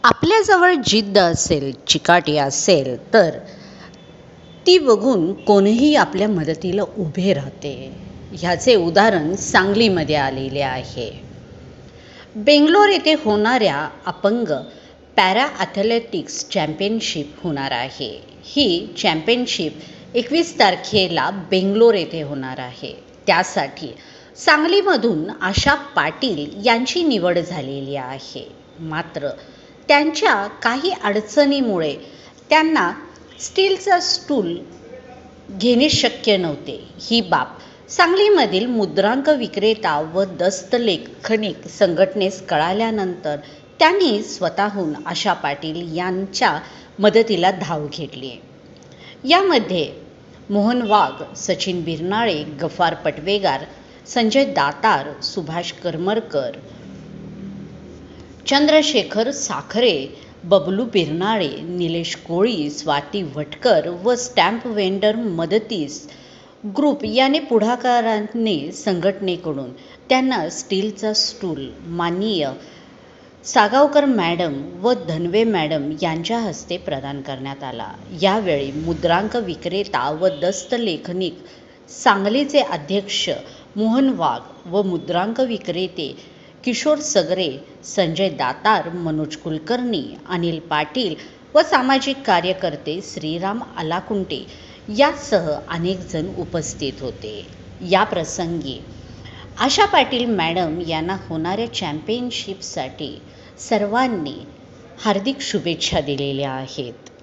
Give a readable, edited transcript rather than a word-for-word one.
आपल्याजवळ जिद्द असेल, चिकाटी असेल तर ती बघून कोणीही आपल्या मदतीला उभे राहते. ह्याचे उदाहरण सांगलीमध्ये आलेले आहे. बेंगलोर येथे होणाऱ्या अपंग पॅरा ॲथलेटिक्स चॅम्पियनशिप होणार आहे. ही चॅम्पियनशिप 21 तारखेला बेंगलोर येथे होणार आहे. त्यासाठी सांगलीमधून आशा पाटील यांची निवड झालेली आहे. मात्र त्यांच्या काही अडचणीमुळे त्यांना स्टीलचा स्टूल घेणे शक्य नव्हते. ही बाब सांगलीमधील मुद्रांक विक्रेता व दस्तलेखनिक संघटनेस कळाल्यानंतर त्यांनी स्वतःहून आशा पाटील यांच्या मदतीला धाव घेतली. यामध्ये मोहन वाघ, सचिन बिरनाळे, गफार पटवेगार, संजय दातार, सुभाष करमरकर, चंद्रशेखर साखरे, बबलू बिरनाळे, निलेश कोळी, स्वाती भटकर व स्टॅम्प वेंडर मदतीस ग्रुप याने पुढाकाराने संघटनेकडून त्यांना स्टीलचा स्टूल माननीय सागावकर मॅडम व धनवे मॅडम यांच्या हस्ते प्रदान करण्यात आला. यावेळी मुद्रांक विक्रेता व दस्तलेखनिक सांगलीचे अध्यक्ष मोहन वाघ व मुद्रांक विक्रेते किशोर सगरे, संजय दातार, मनोज कुलकर्णी, अनिल पाटील व सामाजिक कार्यकर्ते श्रीराम आलाकुंटे यासह अनेक जण उपस्थित होते. या प्रसंगी आशा पाटील मॅडम यांना होणाऱ्या चॅम्पियनशिपसाठी सर्वांनी हार्दिक शुभेच्छा दिलेल्या आहेत.